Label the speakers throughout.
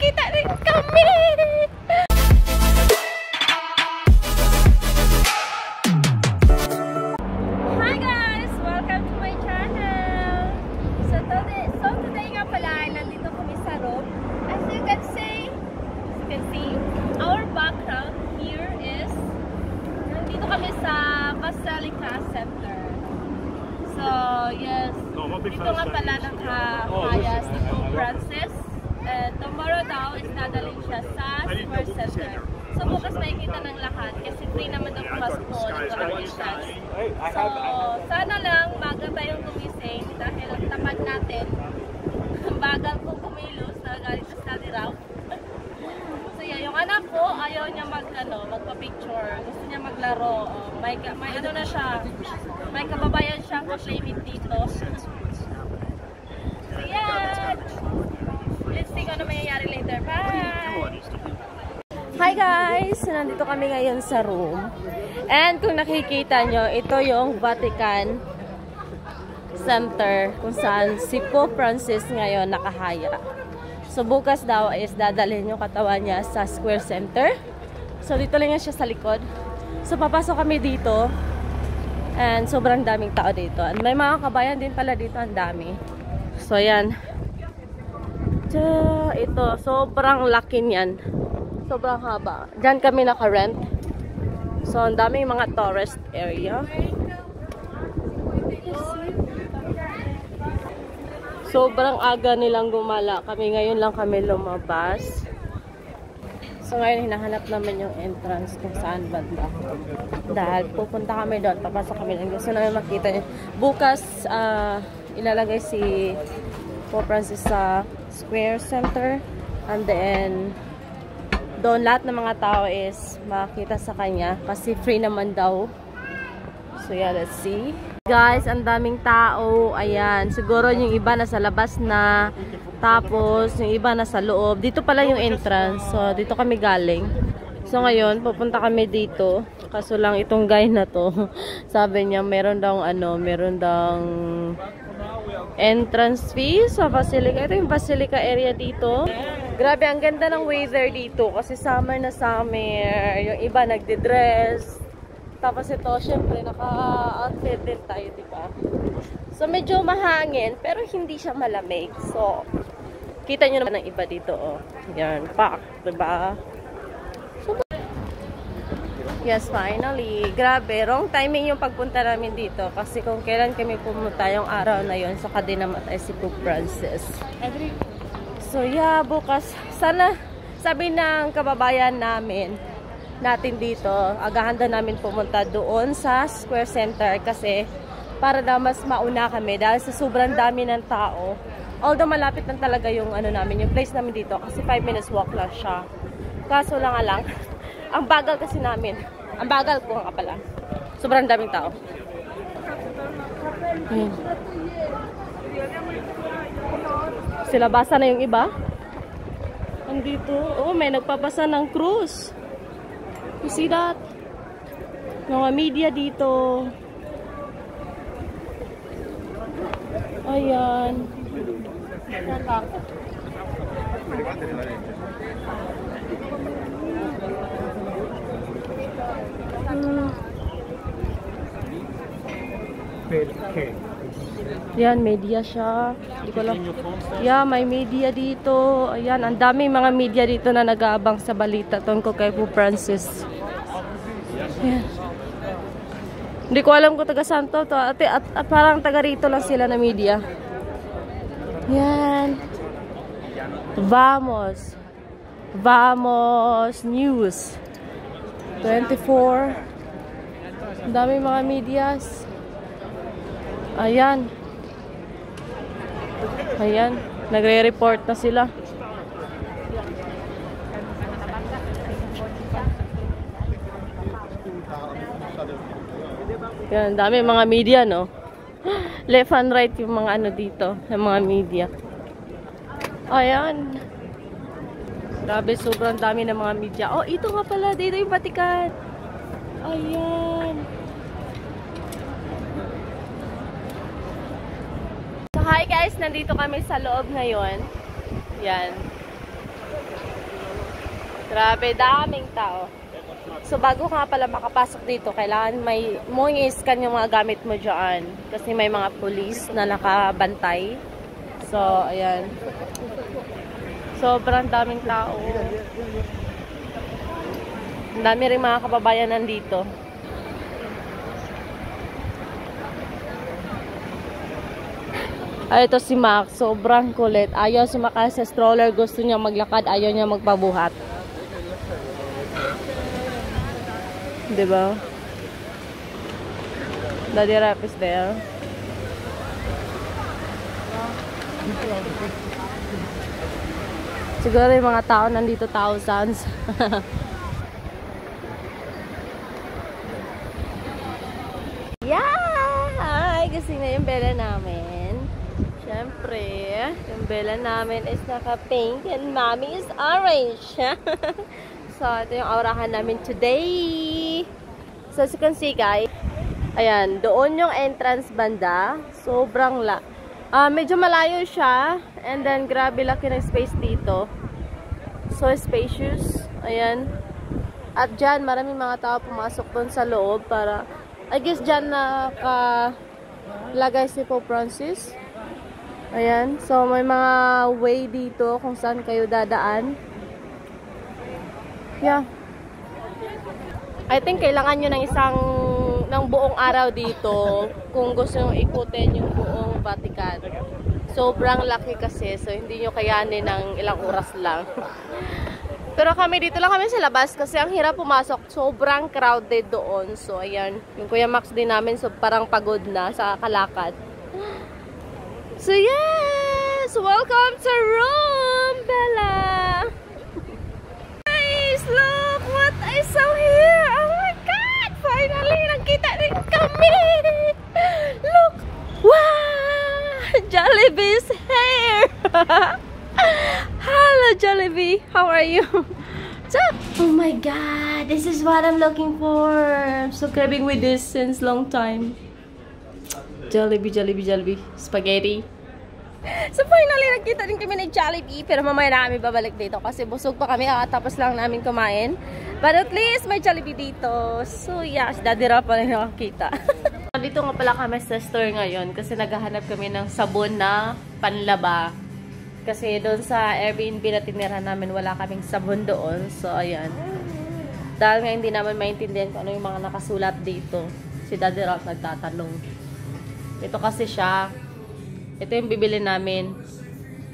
Speaker 1: Kita rin kami! Hi guys! Welcome to my channel! So today nga pala, nandito kami sa Rome. As you can see, our background here is nandito kami sa Basilica Center. So, yes, dito nga pala nakakaya si Pope Francis. And tomorrow daw is dadalhin siya sa Square Center. So, bukas makikita ng lahat kasi free naman ang pasko ng entrance. So, sana lang maga tayong gumising dahil ang tamad natin. Ang bagal kong kumilos na galing sa study route. So, yeah, yung anak ko, ayaw niya magpa-picture. Gusto niya maglaro. May ano na siya. May kababayan siyang ka-playmate dito. So, yeah. Let's see kung ano mangyayari later. Bye! Hi guys! Nandito kami ngayon sa room. And kung nakikita nyo, ito yung Vatican Center kung saan si Pope Francis ngayon nakahaya. So bukas daw is dadalhin yung katawan niya sa Square Center. So dito lang siya sa likod. So papasok kami dito. And sobrang daming tao dito. And may mga kabayan din pala dito, ang dami. So yan. Ito, sobrang laki niyan. Sobrang haba. Diyan kami naka-rent. So ang daming mga tourist area. Sobrang aga nilang gumala. Kami ngayon lang kami lumabas. So ngayon hinahanap naman yung entrance kung saan banda. Dahil pupunta kami doon. Papasok kami lang. Gusto namin makita niyo. Bukas ilalagay si Pope Francis sa Square Center. And then doon lahat ng mga tao is makita sa kanya. Kasi free naman daw. So yeah, let's see. Guys, ang daming tao. Ayan. Siguro yung iba nasa labas na. Tapos, yung iba nasa loob. Dito pala yung entrance. So, dito kami galing. So, ngayon, pupunta kami dito. Kaso lang itong guy na to. Sabi niya, meron daw entrance fee sa Basilica. Ito yung Basilica area dito. Grabe, ang ganda ng weather dito. Kasi summer na summer. Yung iba nagdi-dress. Tapos ito, syempre, naka-outfit din tayo, diba? So, medyo mahangin, pero hindi siya malamig. So, kita nyo naman ng iba dito, oh. Yan, pack, diba? So, yes, finally. Grabe, wrong timing yung pagpunta namin dito. Kasi kung kailan kami pumunta yung araw na yun, saka din namatay si Pope Francis. So, yeah, bukas, sana, sabi ng kababayan natin dito, agahan daw namin pumunta doon sa Square Center kasi para daw mas mauna kami dahil sa sobrang dami ng tao. Although malapit lang talaga yung namin, yung place namin dito kasi 5 minutes walk lang siya. Kaso lang ang bagal kasi namin. Ang bagal ko nga pala. Sobrang daming tao. Ayan. Sila basa na yung iba. Andito. Oh, may nagpapasa ng cruise. You see that? Mga media dito. Ayan. Yan, media siya. Di ko lang. Yeah, may media dito. Ayan, ang daming mga media dito na nag-aabang sa balita tungkol kay Pope Francis. Ayan. Hindi ko alam kung taga Santo to. At parang taga rito lang sila na media. Yan. Vamos. Vamos News. 24. Ang daming mga medias. Ayan. Ayan. Nagre-report na sila. Yan, dami mga media, no? Left and right yung mga dito, yung mga media. Ayan. Grabe, sobrang dami ng mga media. Oh, ito nga pala, dito yung Vatican. Ayan. So, hi guys, nandito kami sa loob ngayon. Yan. Grabe, daming tao. So, bago ka pala makapasok dito, kailangan mo i-scan yung mga gamit mo dyan. Kasi may mga police na nakabantay. So, ayan. Sobrang daming tao. Ang dami rin mga kababayan nandito. Ay, ito si Max. Sobrang kulit. Ayaw sumakay sa stroller. Gusto niya maglakad. Ayaw niya magpabuhat. Diba? Daddy Rap is there. Siguro yung mga tao nandito thousands. Yeah! Ay, kasi na yung bela namin. Siyempre, yung bela namin is naka-pink and mommy is orange. So, ito yung aurahan namin today. So, as you can see, guys, ayan, doon yung entrance banda. Sobrang medyo malayo siya. And then, grabe laki ng space dito. So, spacious. Ayan. At dyan, maraming mga tao pumasok doon sa loob para, I guess, dyan nakalagay si Pope Francis. Ayan. So, may mga way dito kung saan kayo dadaan. Yeah. I think kailangan nyo ng buong araw dito kung gusto nyo ikutin yung buong Vatican. Sobrang laki kasi, so hindi nyo kayanin ng ilang oras lang. Pero kami dito lang kami sa labas kasi ang hirap pumasok. Sobrang crowded doon. So ayan, yung Kuya Max din namin, so parang pagod na sa kalakad. So yes! Welcome to Rome, Bella! Look what I saw here! Oh my God! Finally, nagkita rin kami! Look! Wow! Jollibee's hair! Hello, Jollibee! How are you? Oh my God! This is what I'm looking for! I'm so craving with this since long time. Jollibee, Jollibee, Jollibee. Spaghetti. So finally, nagkita din kami ng Jollibee. Pero mamaya na kami babalik dito kasi busog pa kami. Tapos lang namin kumain. But at least may Jollibee dito. So yeah, si Daddy Ra pa rin nakakita. Dito nga pala kami sa store ngayon kasi naghahanap kami ng sabon na panlaba. Kasi doon sa Airbnb na tinirahan namin, wala kaming sabon doon. So ayan. Dahil nga hindi naman maintindihan kung ano yung mga nakasulat dito. Si Daddy Ra nagtatanong. Ito kasi siya. Ito yung bibili namin.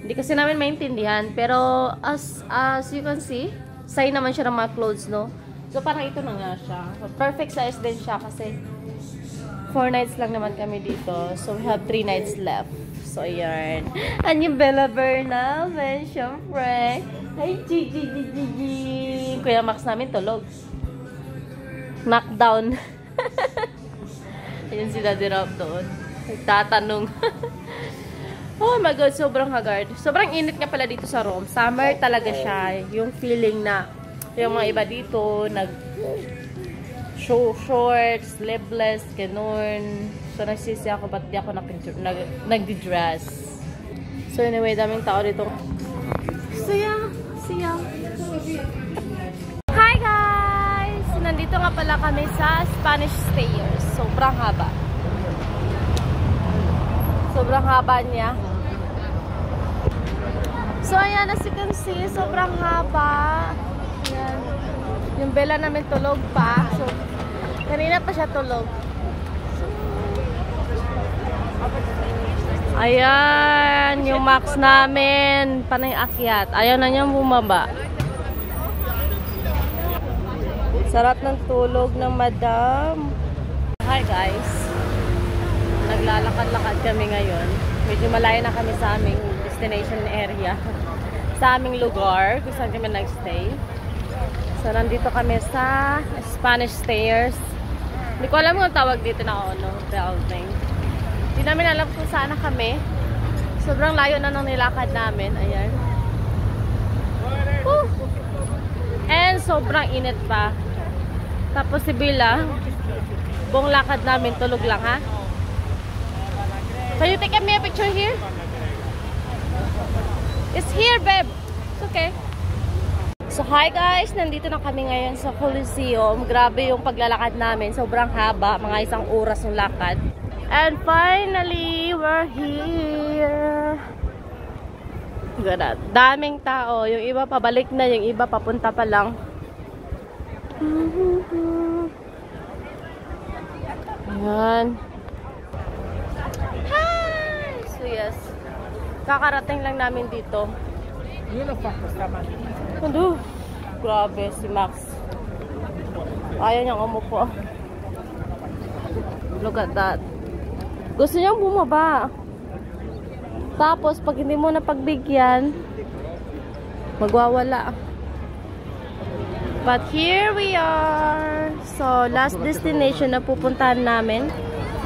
Speaker 1: Hindi kasi namin maintindihan. Pero, as you can see, sign naman siya ng mga clothes, no? So, parang ito na nga siya. Perfect size din siya kasi 4 nights lang naman kami dito. So, we have 3 nights left. So, ayan. And yung Bella Bernal, syempre. Hi, Gigi. Kuya Max namin tulog. Knockdown. Ayan si Daddy Rob doon. Nagtatanong. Oh my God, sobrang haggard. Sobrang init nga pala dito sa Rome. Summer talaga siya. Yung feeling na yung mga iba dito shorts, sleeveless, ganun. So nagsisi ako ba't di ako nagdi-dress. So anyway, daming tao dito. So yeah, see ya. Hi guys! Nandito nga pala kami sa Spanish Stairs. Sobrang haba. Sobrang haba niya. So, ayan, as you can see, sobrang haba. Ayan. Yung Bella namin tulog pa. So, kanina pa siya tulog. Ayan, yung Max namin, panay akyat. Ayaw na niyang bumaba. Sarap ng tulog ng madam. Hi guys. Naglalakad-lakad kami ngayon. Medyo malayo na kami sa aming destination area. Sa aming lugar, kung saan kami nagstay. So, nandito kami sa Spanish Stairs. Hindi ko alam kung tawag dito na building. Hindi namin alam kung saan na kami. Sobrang layo na nung nilakad namin. Ayan. Woo! And sobrang init pa. Tapos si Bella, buong lakad namin, tulog lang ha. Can you take me a picture here? It's here, babe. It's okay. So hi guys, nandito na kami ngayon sa Coliseum. Grabe yung paglalakad namin, sobrang haba, mga 1 oras yung lakad. And finally, we're here. Ganda, daming tao. Yung iba pabalik na, yung iba papunta pa lang. Ayan. Hi! So yes, kakarating lang namin dito. Aduh, grabe si Max. Ayaw niyang umupo. Look at that. Gusto niyang bumaba. Tapos, pag hindi mo na pagbigyan, magwawala. But here we are. So, last destination na pupuntahan namin.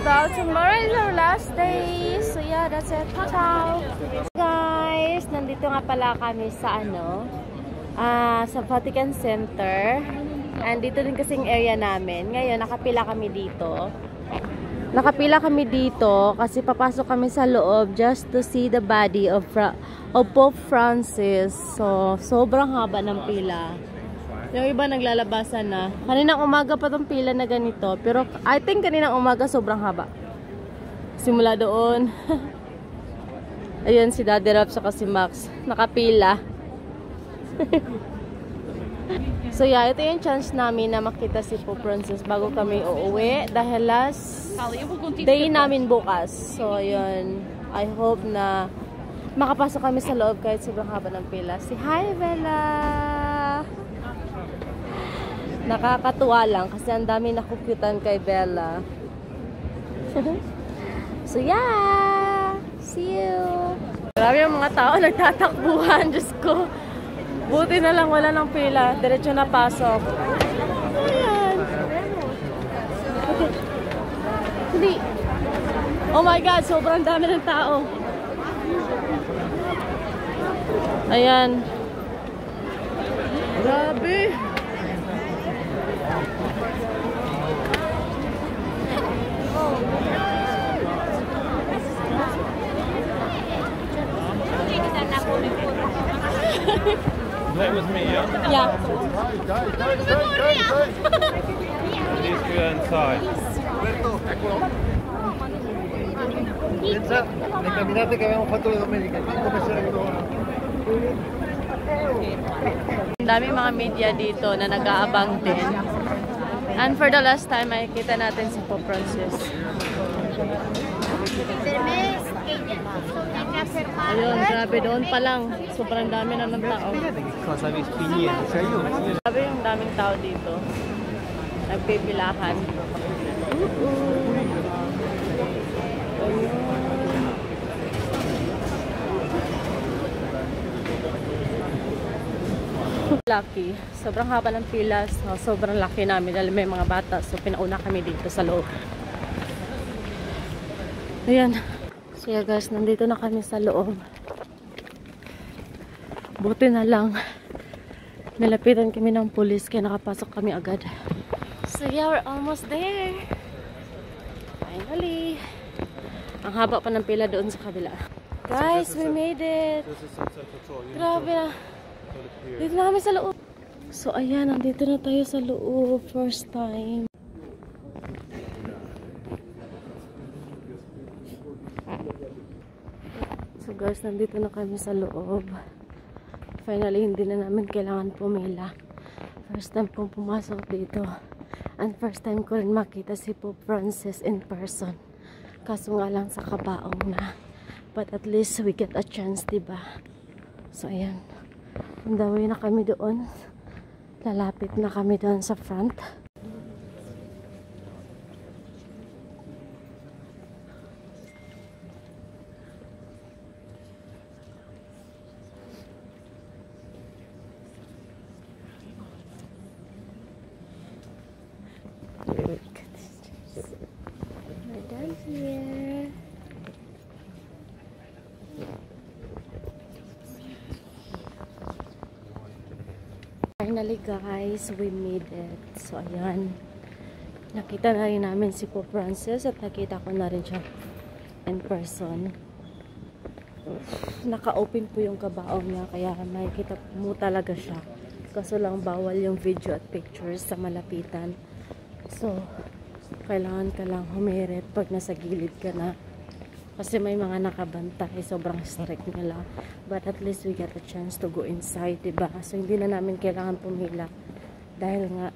Speaker 1: So, tomorrow is our last day. So, yeah, that's it. Ciao! Guys, nandito nga pala kami sa sa Vatican Center. And dito din kasing area namin. Ngayon, nakapila kami dito. Kasi papasok kami sa loob just to see the body of Pope Francis. So, sobrang haba ng pila. Yung iba naglalabasan na. Kaninang umaga pa tong pila na ganito. Pero I think kaninang umaga sobrang haba. Simula doon. Ayun si Daddy Rap saka si Max. Nakapila. So yeah, ito yung chance namin na makita si Pope Francis bago kami uuwi. Dahil last day namin bukas. So yun, I hope na makapasok kami sa loob kahit sobrang haba ng pila. Si Hi Bella! Nakakatuwa lang kasi ang dami nakukutan kay Bella. So yeah! See you! Grabe yung mga tao nagtatakbuhan. Diyos ko. Buti na lang wala ng pila. Diretso na pasok. Ayan. Okay. Hindi. Oh my God! Sobrang dami ng tao. Ayan. Grabe.
Speaker 2: That was me, yeah?
Speaker 1: Yeah.
Speaker 2: Please go inside.
Speaker 3: Pensa, nel camminate che avevamo fatto la domenica, come se
Speaker 1: Ang dami mga media dito na nag-aabang din. And for the last time, makikita natin si Pope Francis. Ayun, grabe doon pa lang. Sobrang dami na ng tao. Grabe yung daming tao dito. Nagpipilahan. Lucky. Sobrang haba ng pila. So, sobrang lucky namin dahil may mga bata. So, pinauna kami dito sa loob. Ayan. So yeah guys, nandito na kami sa loob. Buti na lang nilapitan kami ng pulis kaya nakapasok kami agad. So yeah, we're almost there. Finally. Ang haba pa ng pila doon sa kabila. Guys, we made it. Grabe na. Dito na kami sa loob. So ayan, nandito na tayo sa loob. First time. So guys, nandito na kami sa loob. Finally, hindi na namin kailangan pumila. First time kong pumasok dito. And first time ko rin makita si Pope Francis in person. Kaso nga lang sa kabaong na. But at least we get a chance, diba? So ayan. On the way na kami doon. Lalapit na kami doon sa front. We're done here. Finally guys, we made it. So ayan. Nakita na rin namin si Pope Francis at nakita ko na rin siya in person. Naka-open po yung kabaong niya kaya makikita mo talaga siya. Kaso lang bawal yung video at pictures sa malapitan. So, kailangan ka lang humirit pag nasa gilid ka na. Kasi may mga nakabantay. Sobrang strict nila. But at least we get a chance to go inside, diba? So, hindi na namin kailangan pumila. Dahil nga,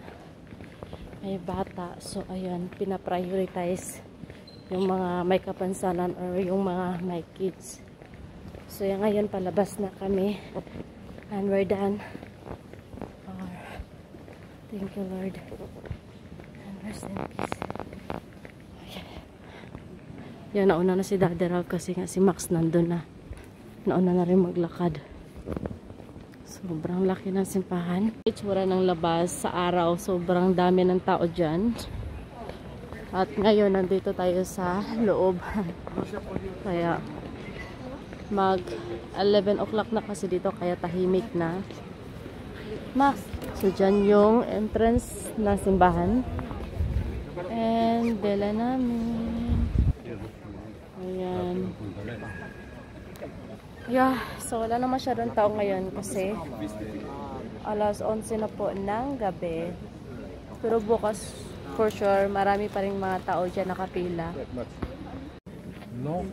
Speaker 1: may bata. So, ayan, pinaprioritize yung mga may kapansanan or yung mga may kids. So, yan, ngayon palabas na kami. And we're done. Thank you, Lord. And rest in peace. Okay. Yan, nauna na si Daddy Ralph kasi nga si Max nandun na. Nauna na rin maglakad. Sobrang laki ng simpahan. Itsura ng labas sa araw. Sobrang dami ng tao dyan. At ngayon, nandito tayo sa loob. Kaya, mag 11 o'clock na kasi dito. Kaya tahimik na. Max! So, dyan yung entrance na simbahan. And, dela namin. Ayan. Yeah, so wala na masyadong tao ngayon kasi alas 11 na po ng gabi. Pero bukas, for sure, marami pa rin mga tao dyan nakapila.
Speaker 3: No.